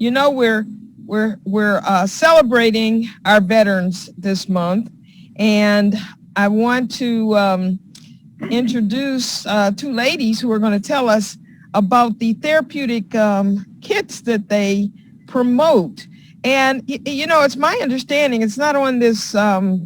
you know, we're celebrating our veterans this month, and I want to introduce two ladies who are going to tell us about the therapeutic kits that they promote. And, you know, it's my understanding, it's not on this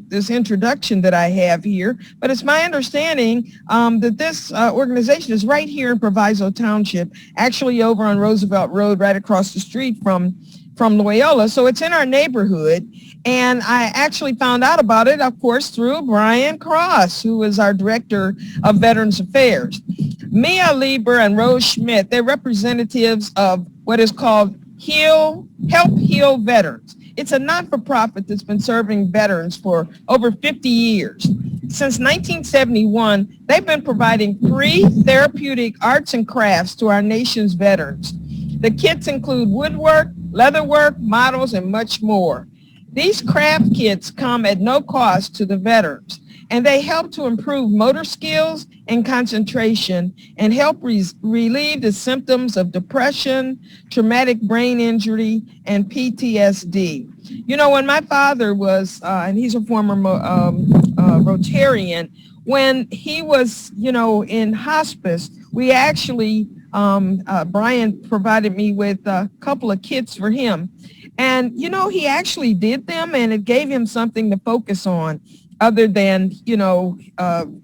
this introduction that I have here, but it's my understanding that this organization is right here in Proviso Township, actually over on Roosevelt Road, right across the street from Loyola. So it's in our neighborhood. And I actually found out about it, of course, through Brian Cross, who is our Director of Veterans Affairs. Mia Leber and Rose Schmidt, they're representatives of what is called Help Heal Veterans. It's a not-for-profit that's been serving veterans for over 50 years. Since 1971, they've been providing free therapeutic arts and crafts to our nation's veterans. The kits include woodwork, leatherwork, models, and much more. These craft kits come at no cost to the veterans, and they help to improve motor skills and concentration and help relieve the symptoms of depression, traumatic brain injury, and PTSD. You know, when my father was, and he's a former Rotarian, when he was, you know, in hospice, we actually, Brian provided me with a couple of kits for him. And, you know, he actually did them, and it gave him something to focus on other than, you know,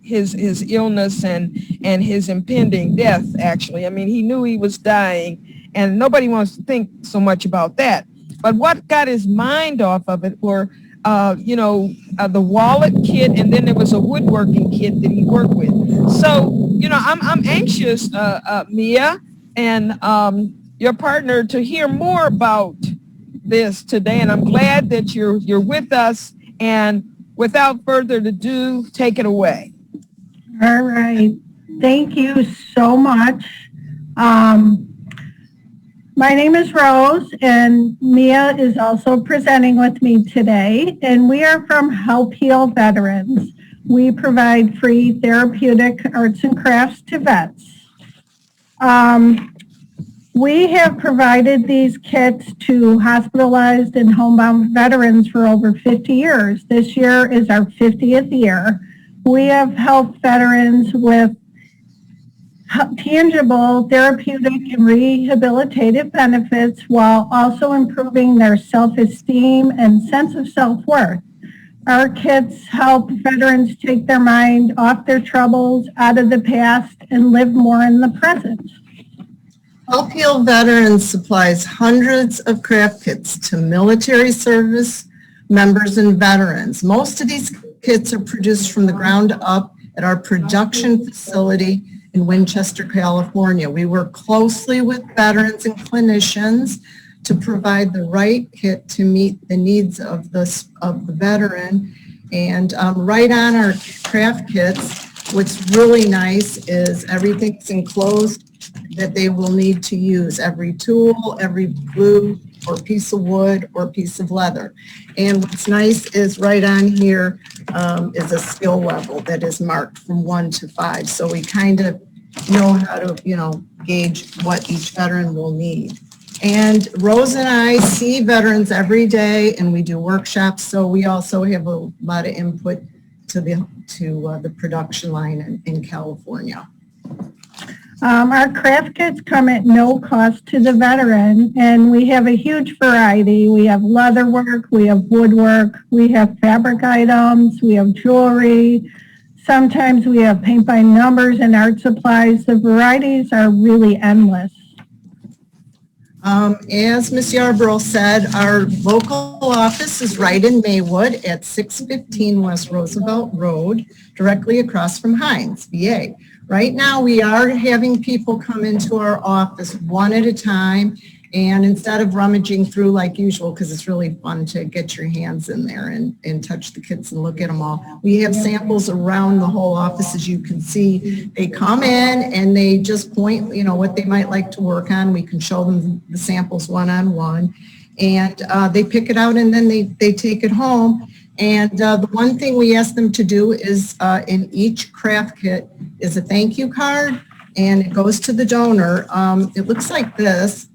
his illness and his impending death, actually. I mean, he knew he was dying, and nobody wants to think so much about that. But what got his mind off of it were, you know, the wallet kit, and then there was a woodworking kit that he worked with. So, you know, I'm anxious, Mia, and your partner, to hear more about this today, and I'm glad that you're with us. And without further ado, take it away. All right. Thank you so much. My name is Rose, and Mia is also presenting with me today, and we are from Help Heal Veterans. We provide free therapeutic arts and crafts to vets. We have provided these kits to hospitalized and homebound veterans for over 50 years. This year is our 50th year. We have helped veterans with tangible therapeutic and rehabilitative benefits while also improving their self-esteem and sense of self-worth. Our kits help veterans take their mind off their troubles, out of the past, and live more in the present. Help Heal Veterans supplies hundreds of craft kits to military service members and veterans. Most of these kits are produced from the ground up at our production facility in Winchester, California. We work closely with veterans and clinicians to provide the right kit to meet the needs of the veteran. And right on our craft kits, what's really nice is everything's enclosed that they will need to use, every tool, every glue, or piece of wood, or piece of leather. And what's nice is right on here is a skill level that is marked from 1 to 5. So we kind of know how to, you know, gauge what each veteran will need. And Rose and I see veterans every day, and we do workshops, so we also have a lot of input to the production line in California. Our craft kits come at no cost to the veteran, and we have a huge variety. We have leatherwork, we have woodwork, we have fabric items, we have jewelry. Sometimes we have paint by numbers and art supplies. The varieties are really endless. As Ms. Yarborough said, our local office is right in Maywood at 615 West Roosevelt Road, directly across from Hines, VA. Right now, we are having people come into our office one at a time, and instead of rummaging through like usual, because it's really fun to get your hands in there and touch the kits and look at them all, we have samples around the whole office. As you can see, they come in and they just point, you know, what they might like to work on. We can show them the samples one-on-one, and they pick it out, and then they take it home. And the one thing we ask them to do is in each craft kit is a thank you card, and it goes to the donor. It looks like this.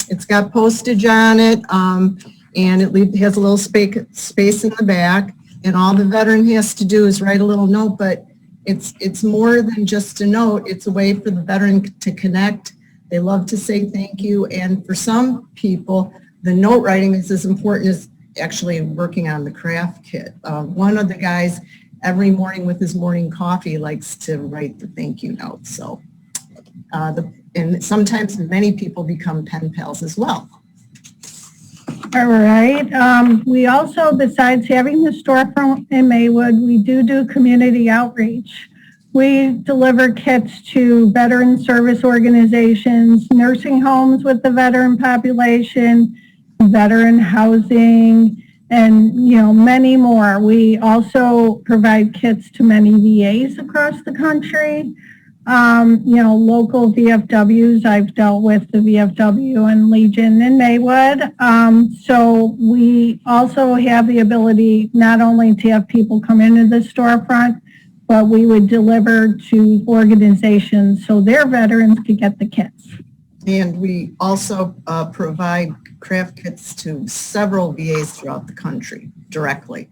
It's got postage on it, and it has a little space in the back. And all the veteran has to do is write a little note, but it's more than just a note. It's a way for the veteran to connect. They love to say thank you. And for some people, the note writing is as important as actually working on the craft kit. One of the guys every morning with his morning coffee likes to write the thank you note. So, and sometimes many people become pen pals as well. All right. We also, besides having the storefront in Maywood, we do community outreach. We deliver kits to veteran service organizations, nursing homes with the veteran population, veteran housing, and many more. We also provide kits to many VAs across the country. Local VFWs. I've dealt with the VFW and Legion in Maywood. So we also have the ability not only to have people come into the storefront, but we would deliver to organizations so their veterans could get the kits. And we also provide craft kits to several VAs throughout the country directly.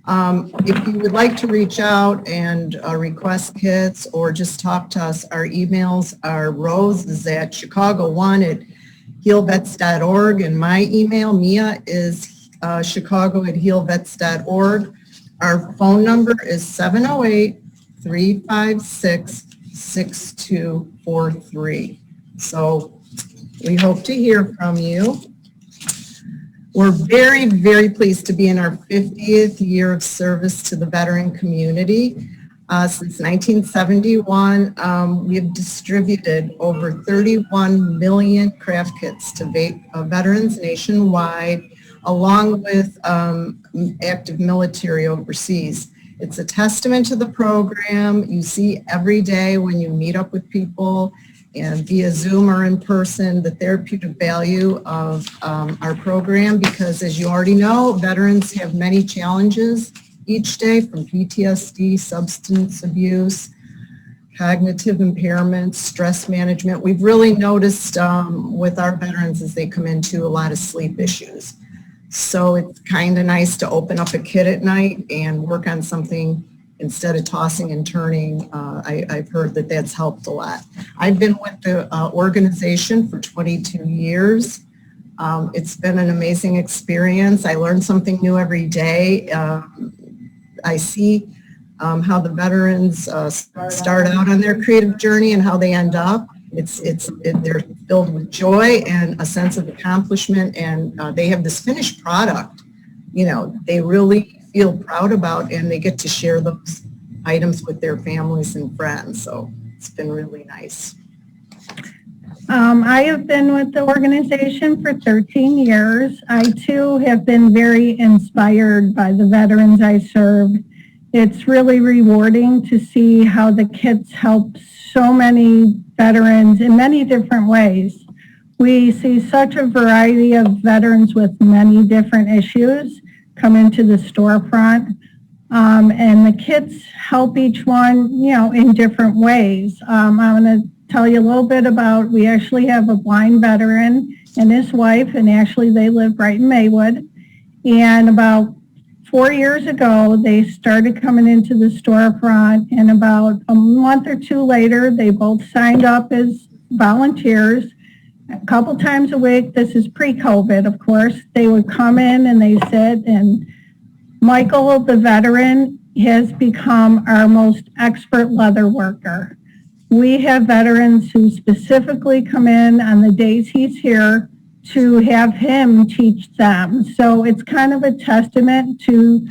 If you would like to reach out and request kits or just talk to us, our emails are Rose is at chicago1@healvets.org, and my email, Mia, is chicago@healvets.org. Our phone number is 708-356-6243. So we hope to hear from you. We're very, very pleased to be in our 50th year of service to the veteran community. Since 1971, we have distributed over 31 million craft kits to veterans nationwide, along with active military overseas. It's a testament to the program. You see every day when you meet up with people and via Zoom or in person, the therapeutic value of our program, because as you already know, veterans have many challenges each day, from PTSD, substance abuse, cognitive impairments, stress management. We've really noticed with our veterans as they come into a lot of sleep issues. So it's kind of nice to open up a kit at night and work on something instead of tossing and turning. I've heard that that's helped a lot. I've been with the organization for 22 years. It's been an amazing experience. I learn something new every day. I see how the veterans start out on their creative journey and how they end up. They're filled with joy and a sense of accomplishment, and they have this finished product, they really feel proud about, and they get to share those items with their families and friends. So it's been really nice. I have been with the organization for 13 years. I too have been very inspired by the veterans I serve. It's really rewarding to see how the kits help so many veterans in many different ways. We see such a variety of veterans with many different issues come into the storefront, and the kits help each one, in different ways. I'm going to tell you a little bit about, we actually have a blind veteran and his wife, and actually they live right in Maywood. And about 4 years ago, they started coming into the storefront, and about a month or two later, they both signed up as volunteers. A couple times a week, this is pre-COVID, of course, they would come in and they sit, and Michael, the veteran, has become our most expert leather worker. We have veterans who specifically come in on the days he's here to have him teach them. So it's kind of a testament to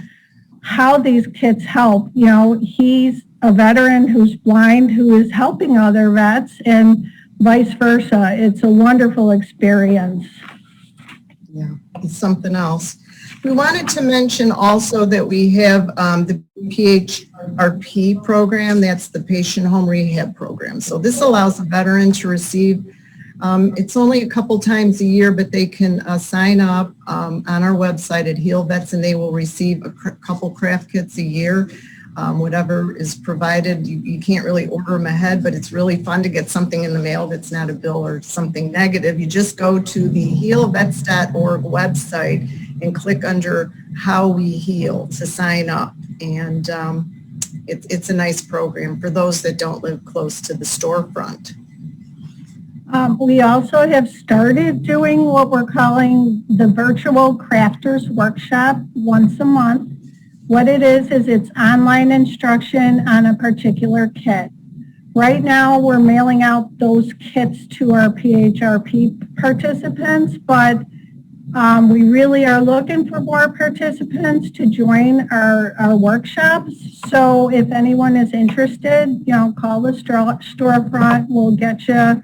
how these kits help. He's a veteran who's blind who is helping other vets, and vice versa. It's a wonderful experience. Yeah, it's something else. We wanted to mention also that we have the PHRP program. That's the Patient Home Rehab Program. So this allows a veteran to receive, it's only a couple times a year, but they can sign up on our website at Heal Vets, and they will receive a couple craft kits a year. whatever is provided. You can't really order them ahead, but it's really fun to get something in the mail that's not a bill or something negative. You just go to the healvets.org website and click under How We Heal to sign up. And it's a nice program for those that don't live close to the storefront. We also have started doing what we're calling the virtual crafters workshop once a month. What it is it's online instruction on a particular kit. Right now, we're mailing out those kits to our PHRP participants, but we really are looking for more participants to join our workshops. So if anyone is interested, call the storefront. We'll get you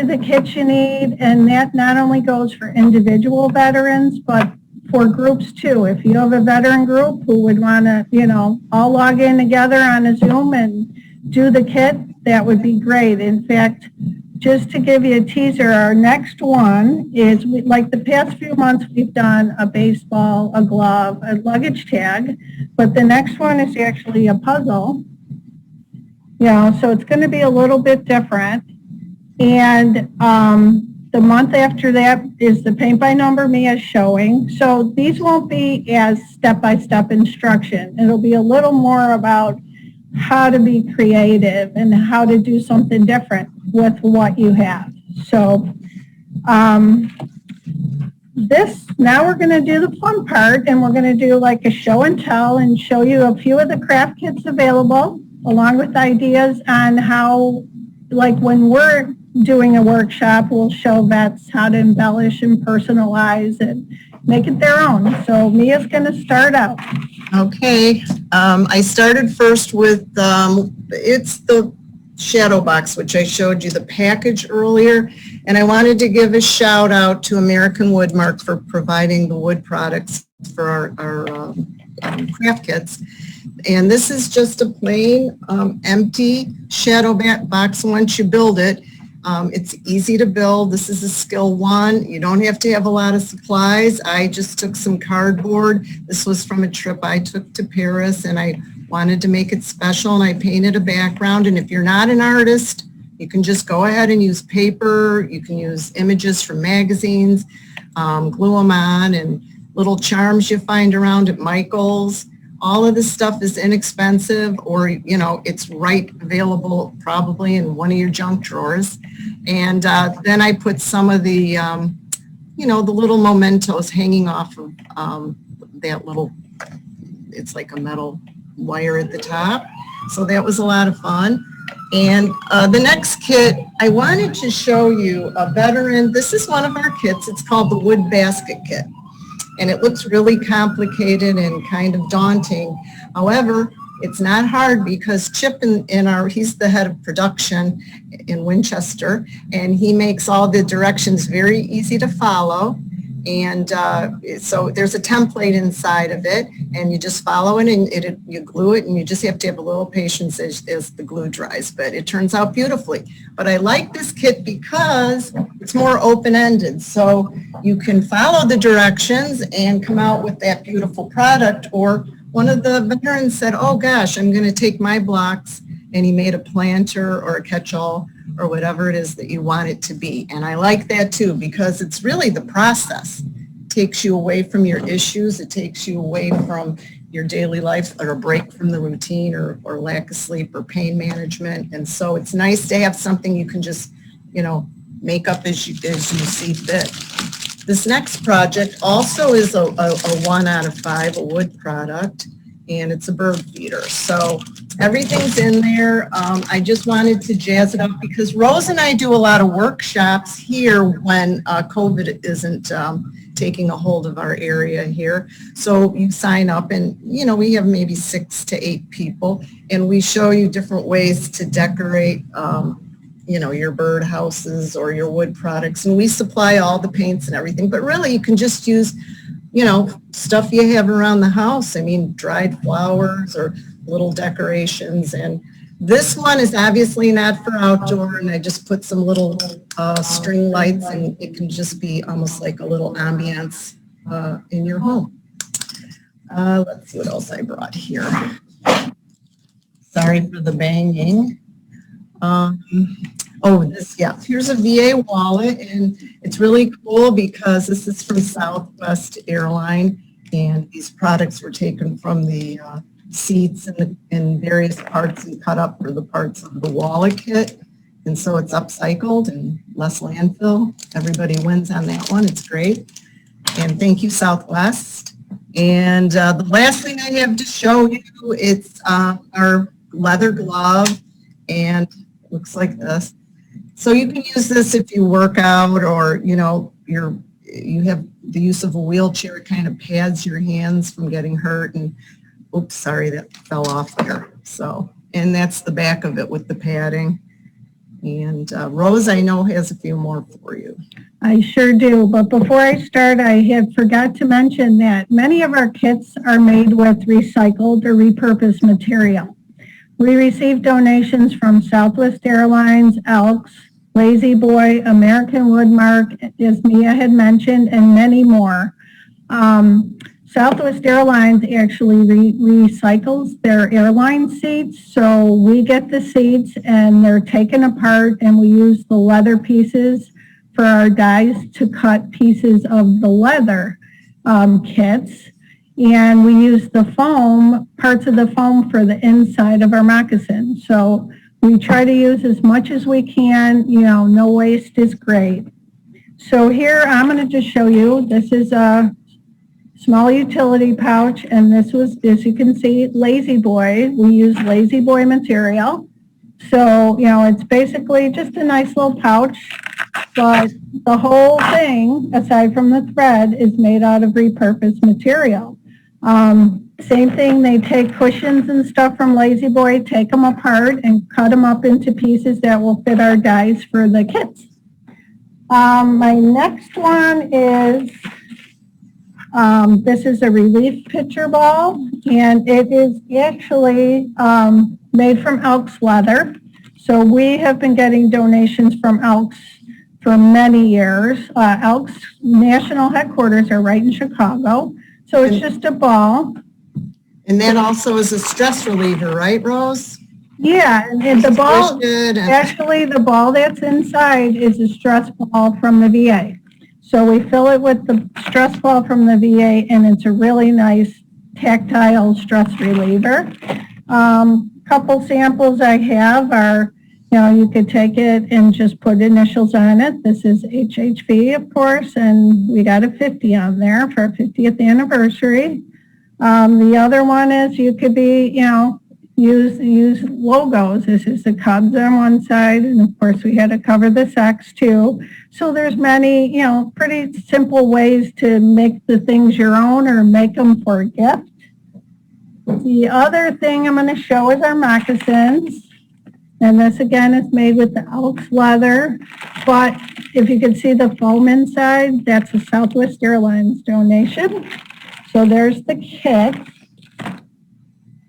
the kit you need, and that not only goes for individual veterans, but for groups too. If you have a veteran group who would want to, all log in together on a Zoom and do the kit, that would be great. In fact, just to give you a teaser, our next one is, like the past few months, we've done a baseball, a glove, a luggage tag, but the next one is actually a puzzle. So it's going to be a little bit different. And the month after that is the paint by number Mia's showing. So these won't be as step-by-step instruction. It'll be a little more about how to be creative and how to do something different with what you have. So now we're going to do the fun part, and we're going to do like a show and tell and show you a few of the craft kits available, along with ideas on how, like when we're doing a workshop, we'll show vets how to embellish and personalize and make it their own. So Mia's going to start out. Okay, I started first with, it's the shadow box, which I showed you the package earlier, and I wanted to give a shout out to American Woodmark for providing the wood products for our craft kits. And this is just a plain empty shadow box. Once you build it, it's easy to build. This is a skill 1. You don't have to have a lot of supplies. I just took some cardboard. This was from a trip I took to Paris, and I wanted to make it special, and I painted a background. And if you're not an artist, you can just go ahead and use paper. You can use images from magazines, glue them on, and little charms you find around at Michael's. All of this stuff is inexpensive, or, it's right available probably in one of your junk drawers. And then I put some of the, the little mementos hanging off of that little, it's like a metal wire at the top. So that was a lot of fun. And the next kit, I wanted to show you a veteran. This is one of our kits. It's called the Wood Basket Kit. And it looks really complicated and kind of daunting. However, it's not hard because Chip he's the head of production in Winchester, and he makes all the directions very easy to follow. And so there's a template inside of it, and you just follow it, and you glue it, and you just have to have a little patience as the glue dries, but it turns out beautifully. But I like this kit because it's more open-ended, so you can follow the directions and come out with that beautiful product. Or one of the veterans said, oh gosh, I'm going to take my blocks, and he made a planter or a catch-all or whatever it is that you want it to be. And I like that too, because it's really the process. It takes you away from your issues. It takes you away from your daily life, or a break from the routine, or lack of sleep, or pain management. And so it's nice to have something you can just, make up as you see fit. This next project also is a 1 out of 5, a wood product, and it's a bird feeder. So everything's in there. I just wanted to jazz it up because Rose and I do a lot of workshops here when COVID isn't taking a hold of our area here. So you sign up, and we have maybe 6 to 8 people, and we show you different ways to decorate your bird houses or your wood products, and we supply all the paints and everything. But really, you can just use stuff you have around the house. I mean, dried flowers or little decorations. And this one is obviously not for outdoor, and I just put some little string lights, and it can just be almost like a little ambiance in your home. Let's see what else I brought here. Sorry for the banging. Here's a VA wallet, and it's really cool because this is from Southwest Airline, and these products were taken from the seats in various parts and cut up for the parts of the wallet kit, and so it's upcycled and less landfill. Everybody wins on that one. It's great, and thank you, Southwest. And the last thing I have to show you, it's our leather glove, and it looks like this. So you can use this if you work out, or you have the use of a wheelchair. It kind of pads your hands from getting hurt. And oops, sorry, that fell off there. So, and that's the back of it with the padding. And Rose, I know, has a few more for you. I sure do. But before I start, I had forgot to mention that many of our kits are made with recycled or repurposed material. We receive donations from Southwest Airlines, Elks, Lazy Boy, American Woodmark, as Mia had mentioned, and many more. Southwest Airlines actually recycles their airline seats, so we get the seats and they're taken apart, and we use the leather pieces for our dies to cut pieces of the leather kits. And we use the foam, parts of the foam for the inside of our moccasins. So we try to use as much as we can, no waste is great. So here I'm going to just show you, this is a small utility pouch, and this was, as you can see, Lazy Boy. We use Lazy Boy material. So, it's basically just a nice little pouch, but the whole thing, aside from the thread, is made out of repurposed material. Same thing, they take cushions and stuff from Lazy Boy, take them apart and cut them up into pieces that will fit our dies for the kits. My next one is, this is a relief pitcher ball, and it is actually made from Elks leather. So we have been getting donations from Elks for many years. Elks national headquarters are right in Chicago. So it's just a ball. And that also is a stress reliever, right, Rose? Yeah, and the ball, actually the ball that's inside is a stress ball from the VA. So we fill it with the stress ball from the VA, and it's a really nice tactile stress reliever. Couple samples I have are, you could take it and just put initials on it. This is HHV, of course, and we got a 50 on there for our 50th anniversary. The other one is you could be, use logos. This is the Cubs on one side, and of course we had to cover the Sox too. So there's many, pretty simple ways to make the things your own or make them for a gift. The other thing I'm going to show is our moccasins. And this again is made with the Elks leather, but if you can see the foam inside, that's a Southwest Airlines donation. So there's the kit.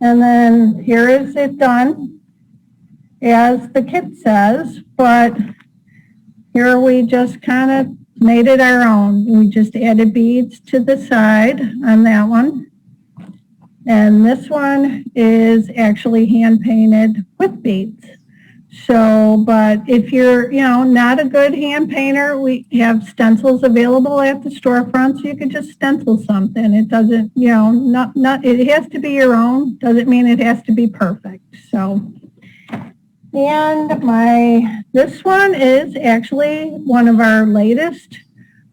And then here is it done as the kit says, but here we just kind of made it our own. We just added beads to the side on that one. And this one is actually hand painted with beads. So, but if you're, not a good hand painter, we have stencils available at the storefront, so you could just stencil something. It doesn't, it has to be your own. Doesn't mean it has to be perfect. So, and this one is actually one of our latest.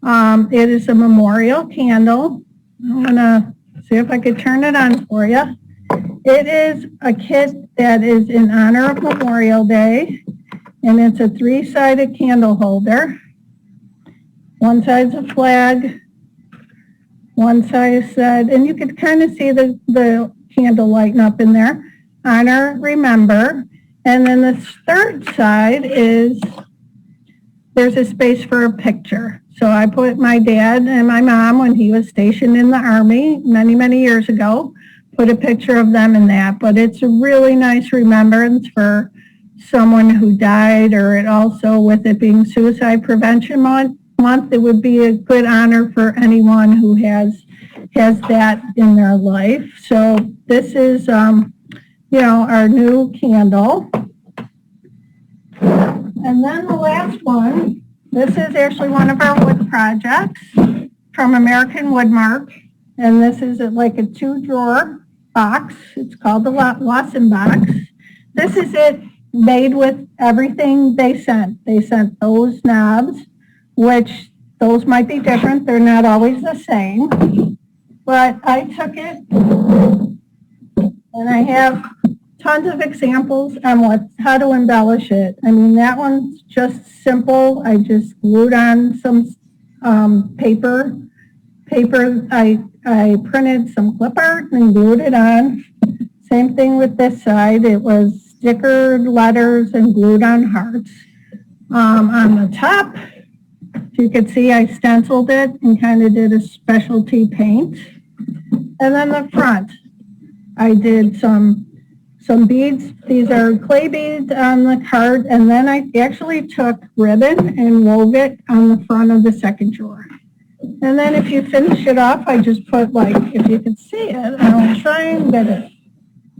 It is a memorial candle. I'm going to see if I could turn it on for you. It is a kit that is in honor of Memorial Day, and it's a 3-sided candle holder. One side's a flag, one side said, and you could kind of see the candle lighting up in there, honor, remember. And then the third side is, there's a space for a picture. So I put my dad and my mom when he was stationed in the Army many, many years ago, put a picture of them in that, but it's a really nice remembrance for someone who died, or it also, with it being Suicide Prevention Month, it would be a good honor for anyone who has that in their life. So this is our new candle. And then the last one, this is actually one of our wood projects from American Woodmark. And this is like a 2-drawer box. It's called the Lawson box. This is it made with everything they sent. They sent those knobs, which those might be different. They're not always the same. But I took it and I have tons of examples on how to embellish it. I mean, that one's just simple. I just glued on some paper. I printed some clip art and glued it on. Same thing with this side. It was stickered letters and glued on hearts. On the top, you could see I stenciled it and kind of did a specialty paint. And then the front, I did some beads. These are clay beads on the card, and then I actually took ribbon and wove it on the front of the second drawer. And then if you finish it off, I just put, like, if you can see it, I'll try and get it,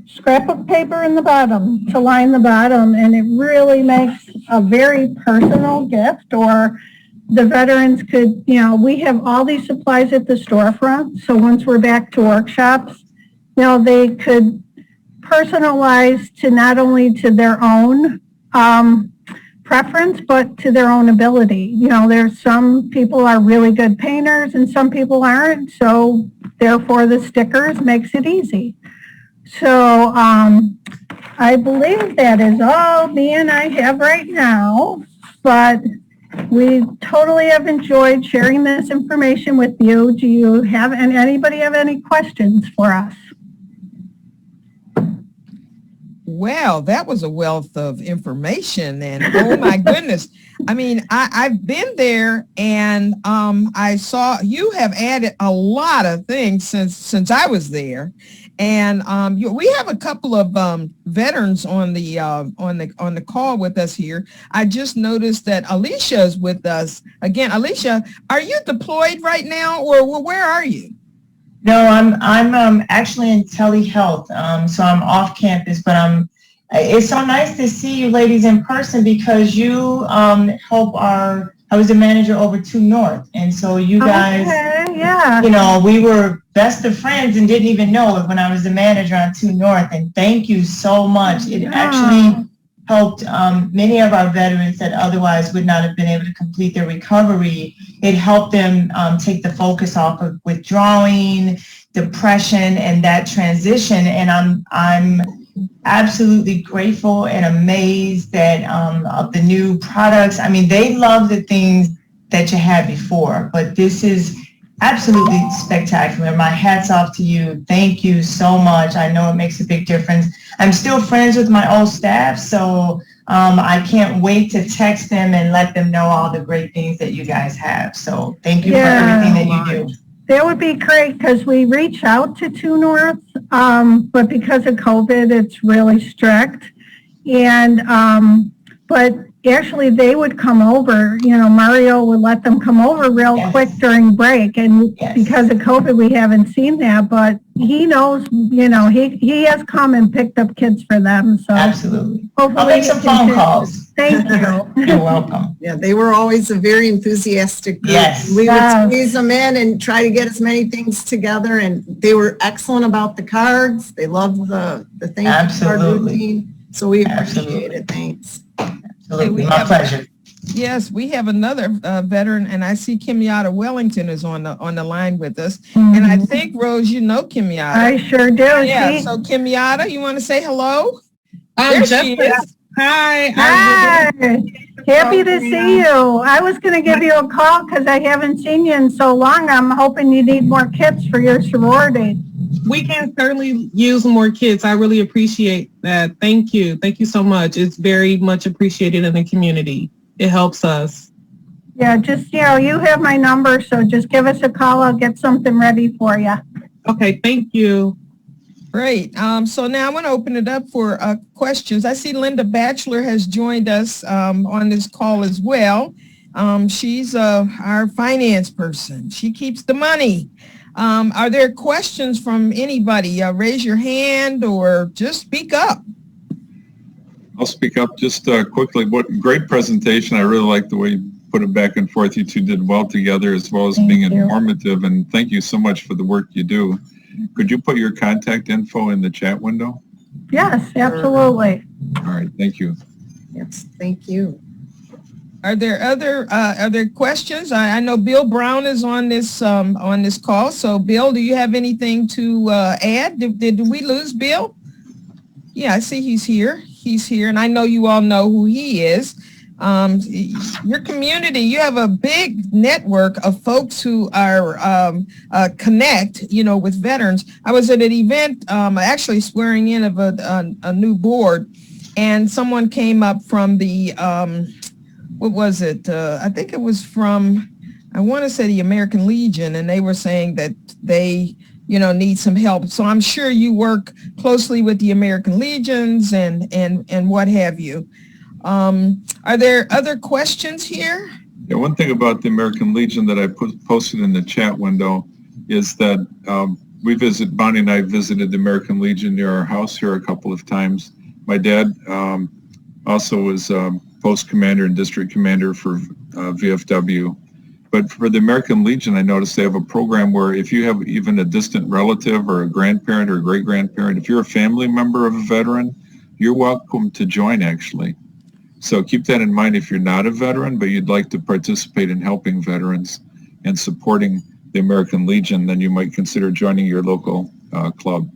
scrap of paper in the bottom to line the bottom, and it really makes a very personal gift. Or the veterans could, we have all these supplies at the storefront, so once we're back to workshops, they could personalize to not only to their own preference, but to their own ability. There's some people are really good painters and some people aren't, so therefore the stickers makes it easy. So I believe that is all me and I have right now, but we totally have enjoyed sharing this information with you. Do you have anybody have any questions for us? Well, that was a wealth of information, and oh my goodness. I mean, I've been there, and I saw you have added a lot of things since I was there, and we have a couple of veterans on the call with us here. I just noticed that Alicia is with us again. Alicia, are you deployed right now, or where are you? No, I'm actually in telehealth, so I'm off campus, but it's so nice to see you ladies in person because you help I was the manager over 2 North, and so you guys, yeah. We were best of friends and didn't even know it when I was the manager on 2 North, and thank you so much. It actually helped many of our veterans that otherwise would not have been able to complete their recovery. It helped them take the focus off of withdrawing, depression, and that transition. And I'm absolutely grateful and amazed that of the new products. I mean, they love the things that you had before, but this is absolutely spectacular. My hat's off to you. Thank you so much. I know it makes a big difference. I'm still friends with my old staff, so I can't wait to text them and let them know all the great things that you guys have. So thank you for everything that you do. That would be great because we reach out to 2 North, but because of COVID, it's really strict. And but actually, they would come over. Mario would let them come over real quick during break. And because of COVID, we haven't seen that. But he knows, he has come and picked up kids for them. So absolutely. Hopefully I'll make some phone calls. Thank you. You're welcome. Yeah, they were always a very enthusiastic group. Yes. We would squeeze them in and try to get as many things together, and they were excellent about the cards. They loved the thank you card routine. So we appreciate it. Thanks. Absolutely. My pleasure. Yes, we have another veteran, and I see Kimyata Wellington is on the line with us. Mm-hmm. And I think, Rose, you know Kimyata. I sure do. Yeah, so Kimyata, you want to say hello? There she is. Hi. Hi. Happy to see you. I was going to give you a call because I haven't seen you in so long. I'm hoping you need more kits for your sorority. We can certainly use more kits. I really appreciate that. Thank you. Thank you so much. It's very much appreciated in the community. It helps us. Yeah, just, you have my number, so just give us a call. I'll get something ready for you. Okay, thank you. Great. So now I want to open it up for questions. I see Linda Batchelor has joined us on this call as well. She's our finance person. She keeps the money. Are there questions from anybody? Raise your hand or just speak up. I'll speak up just quickly. What great presentation. I really like the way you put it back and forth. You two did well together, as well as being informative, and thank you so much for the work you do. Could you put your contact info in the chat window? Yes, absolutely. All right, thank you. Yes, thank you. Are there questions? I know Bill Brown is on this call. So Bill, do you have anything to add? Did we lose Bill? Yeah, I see he's here. He's here, and I know you all know who he is. Your community, you have a big network of folks who are connect, with veterans. I was at an event, actually swearing in of a new board, and someone came up from the what was it? I think it was from, I want to say the American Legion, and they were saying that they, need some help. So I'm sure you work closely with the American Legions and what have you. Are there other questions here? Yeah, one thing about the American Legion that I posted in the chat window is that Bonnie and I visited the American Legion near our house here a couple of times. My dad also was post commander and district commander for VFW. But for the American Legion, I noticed they have a program where if you have even a distant relative or a grandparent or a great-grandparent, if you're a family member of a veteran, you're welcome to join, actually. So keep that in mind if you're not a veteran, but you'd like to participate in helping veterans and supporting the American Legion, then you might consider joining your local club.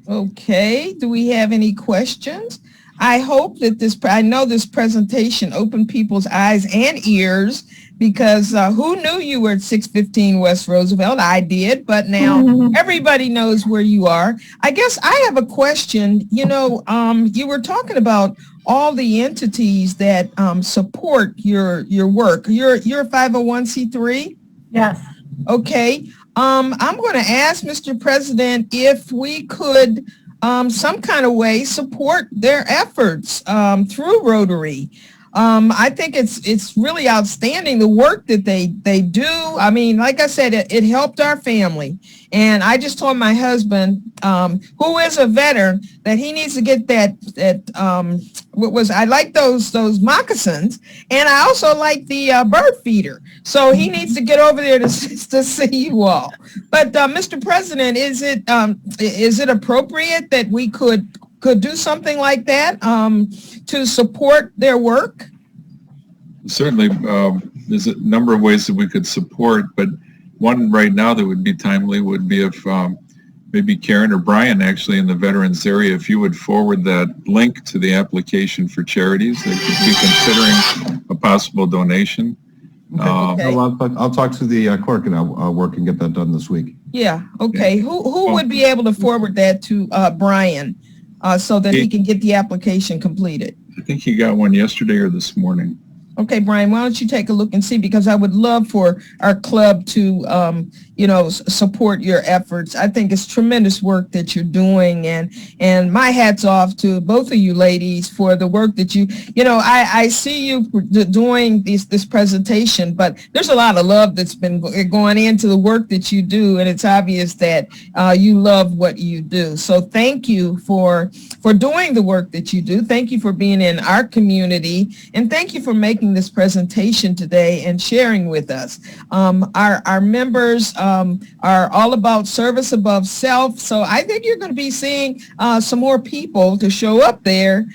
Okay, do we have any questions? I hope that I know this presentation opened people's eyes and ears, because who knew you were at 615 West Roosevelt? I did, but now everybody knows where you are. I guess I have a question. You were talking about all the entities that support your work. You're a 501c3? Yes. Okay. I'm going to ask Mr. President if we could some kind of way support their efforts through Rotary. I think it's really outstanding, the work that they do. I mean, like I said, it helped our family. And I just told my husband, who is a veteran, that he needs to get I like those moccasins, and I also like the bird feeder. So he needs to get over there to see you all. But Mr. President, is it appropriate that we could do something like that to support their work? Certainly, there's a number of ways that we could support, but one right now that would be timely would be if maybe Karen or Brian, actually in the veterans area, if you would forward that link to the application for charities that could be considering a possible donation. Okay. I'll talk to the clerk and I'll work and get that done this week. Yeah, okay. Who would be able to forward that to Brian so that he can get the application completed? I think he got one yesterday or this morning. Okay, Brian, why don't you take a look and see, because I would love for our club to, support your efforts. I think it's tremendous work that you're doing, and my hat's off to both of you ladies for the work that I see you doing this presentation, but there's a lot of love that's been going into the work that you do, and it's obvious that you love what you do. So thank you for doing the work that you do. Thank you for being in our community, and thank you for making this presentation today and sharing with us. Our members are all about service above self, so I think you're going to be seeing some more people to show up there,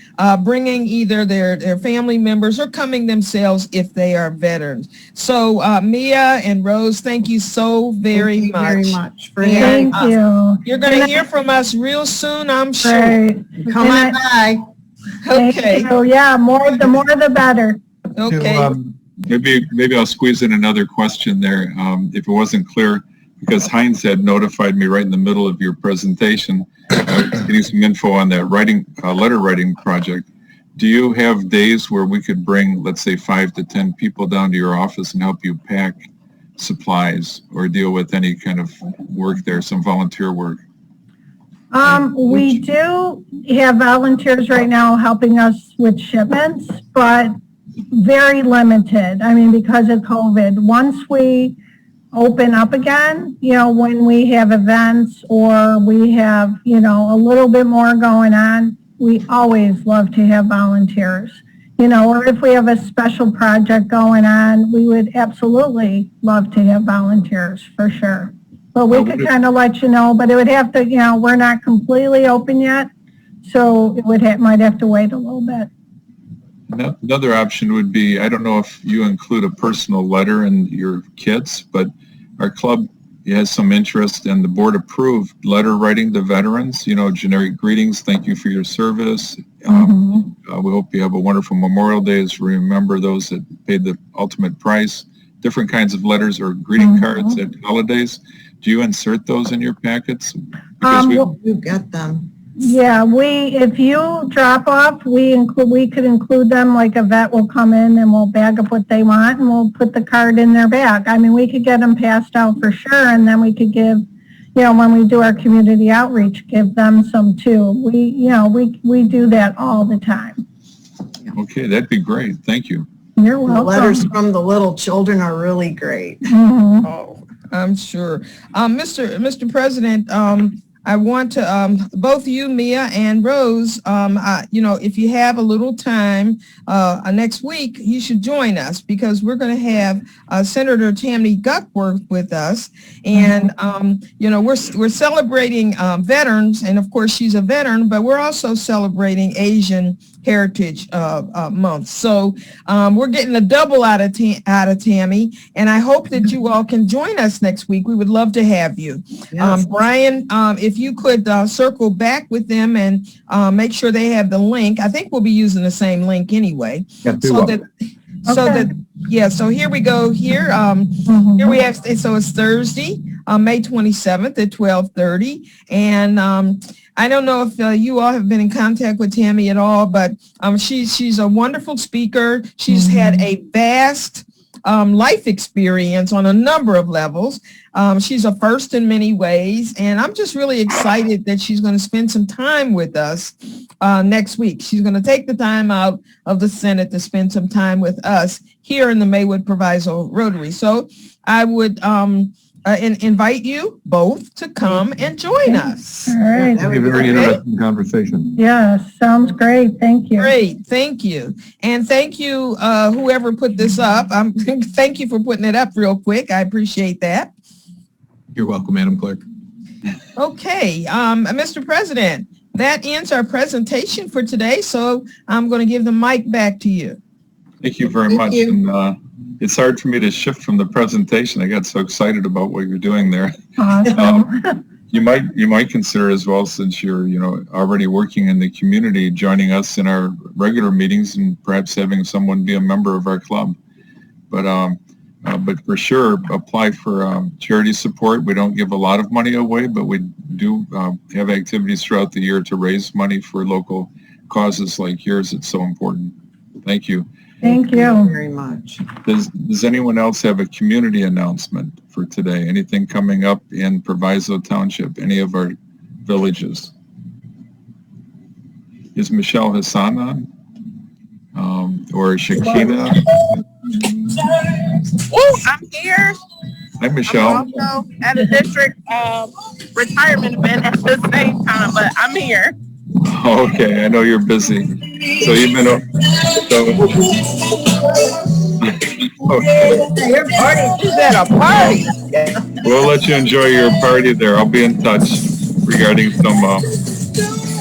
bringing either their family members or coming themselves if they are veterans. So Mia and Rose, thank you so very much. Thank you very much. Thank you. You're going to hear from us real soon, I'm sure. Right. Come on by. Okay. So yeah, the more the better. Okay. Maybe I'll squeeze in another question there, if it wasn't clear, because Heinz had notified me right in the middle of your presentation, getting some info on that letter writing project. Do you have days where we could bring, let's say, 5 to 10 people down to your office and help you pack supplies or deal with any kind of work there, some volunteer work? We do have volunteers right now helping us with shipments, but very limited. I mean, because of COVID. Once we open up again, when we have events or we have, a little bit more going on, we always love to have volunteers. Or if we have a special project going on, we would absolutely love to have volunteers for sure. But we could kind of let you know, but it would have to, we're not completely open yet, so it might have to wait a little bit. Another option would be, I don't know if you include a personal letter in your kits, but our club has some interest in the board approved letter writing to veterans, generic greetings, thank you for your service. We hope you have a wonderful Memorial Day as we remember those that paid the ultimate price. Different kinds of letters or greeting cards at holidays. Do you insert those in your packets? Because You get them. Yeah, if you drop off, we could include them, like a vet will come in and we'll bag up what they want and we'll put the card in their bag. I mean, we could get them passed out for sure, and then we could give, when we do our community outreach, give them some too. We do that all the time. Okay, that'd be great. Thank you. You're welcome. The letters from the little children are really great. Oh, I'm sure. Mr. President, I want to, both you, Mia, and Rose, if you have a little time next week, you should join us because we're going to have Senator Tammy Duckworth with us. And, we're celebrating veterans. And, of course, she's a veteran, but we're also celebrating Asian Heritage Month. So we're getting a double out of Tammy. And I hope that you all can join us next week. We would love to have you. Yes. Brian, if you could circle back with them and make sure they have the link. I think we'll be using the same link anyway. Yeah, so here we go here. Here we have, so it's Thursday, May 27th at 12:30. And I don't know if you all have been in contact with Tammy at all, but she's a wonderful speaker. She's had a vast life experience on a number of levels. She's a first in many ways, and I'm just really excited that she's going to spend some time with us next week. She's going to take the time out of the Senate to spend some time with us here in the Maywood Proviso Rotary. So I would invite you both to come and join us. All right. That'd be a very interesting conversation. Yeah, sounds great. Thank you. Great. Thank you. And thank you, whoever put this up. Thank you for putting it up real quick. I appreciate that. You're welcome, Madam Clerk. Okay. Mr. President, that ends our presentation for today. So I'm going to give the mic back to you. Thank you very much. And, it's hard for me to shift from the presentation. I got so excited about what you're doing there. Awesome. You might consider as well, since you're already working in the community, joining us in our regular meetings and perhaps having someone be a member of our club. But for sure, apply for charity support. We don't give a lot of money away, but we do have activities throughout the year to raise money for local causes like yours. It's so important. Thank you. Thank you very much. Does anyone else have a community announcement for today? Anything coming up in Proviso Township, any of our villages? Is Michelle Hassan on? Or Shakina? Oh, I'm here. Hi, Michelle. I'm also at a district retirement event at the same time, but I'm here. Okay, I know you're busy. So you've been okay. Your party is at a party. We'll let you enjoy your party there. I'll be in touch regarding some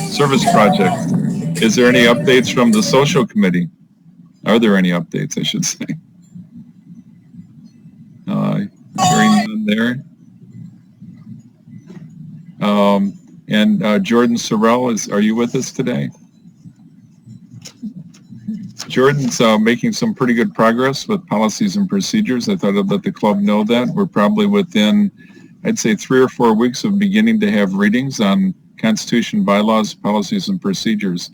service projects. Is there any updates from the social committee? Are there any updates, I should say? Hearing none there. And Jordan Sorrell, are you with us today? Jordan's making some pretty good progress with policies and procedures. I thought I'd let the club know that. We're probably within, I'd say, 3 or 4 weeks of beginning to have readings on Constitution, bylaws, policies, and procedures.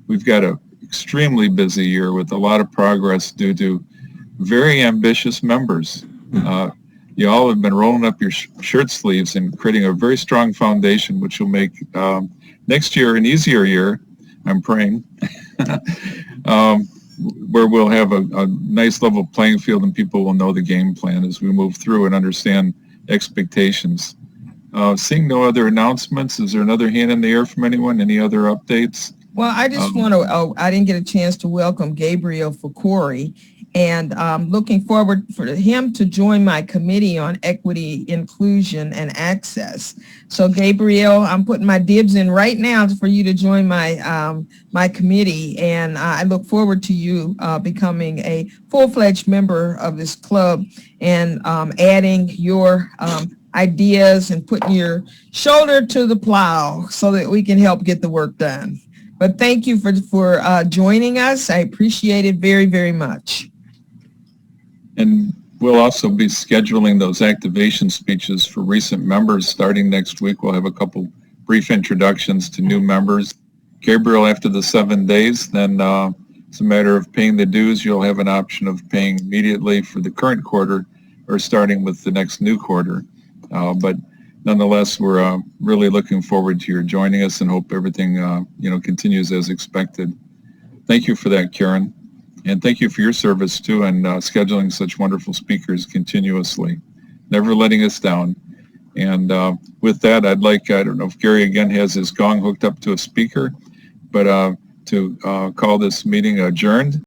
We've got an extremely busy year with a lot of progress due to very ambitious members. You all have been rolling up your shirt sleeves and creating a very strong foundation, which will make next year an easier year. I'm praying. where we'll have a nice level playing field and people will know the game plan as we move through and understand expectations. Seeing no other announcements, is there another hand in the air from anyone? Any other updates? Well, I just want to, I didn't get a chance to welcome Gabriel Fakori, and looking forward for him to join my committee on equity, inclusion, and access. So Gabriel, I'm putting my dibs in right now for you to join my my committee, and I look forward to you becoming a full-fledged member of this club and adding your ideas and putting your shoulder to the plow so that we can help get the work done. But thank you for joining us. I appreciate it very, very much. And we'll also be scheduling those activation speeches for recent members starting next week. We'll have a couple brief introductions to new members. Gabriel, after the 7 days, then it's a matter of paying the dues. You'll have an option of paying immediately for the current quarter or starting with the next new quarter. But nonetheless, we're really looking forward to your joining us and hope everything continues as expected. Thank you for that, Karen. And thank you for your service too, and scheduling such wonderful speakers continuously, never letting us down. And with that, I'd like, I don't know if Gary again has his gong hooked up to a speaker, but to call this meeting adjourned.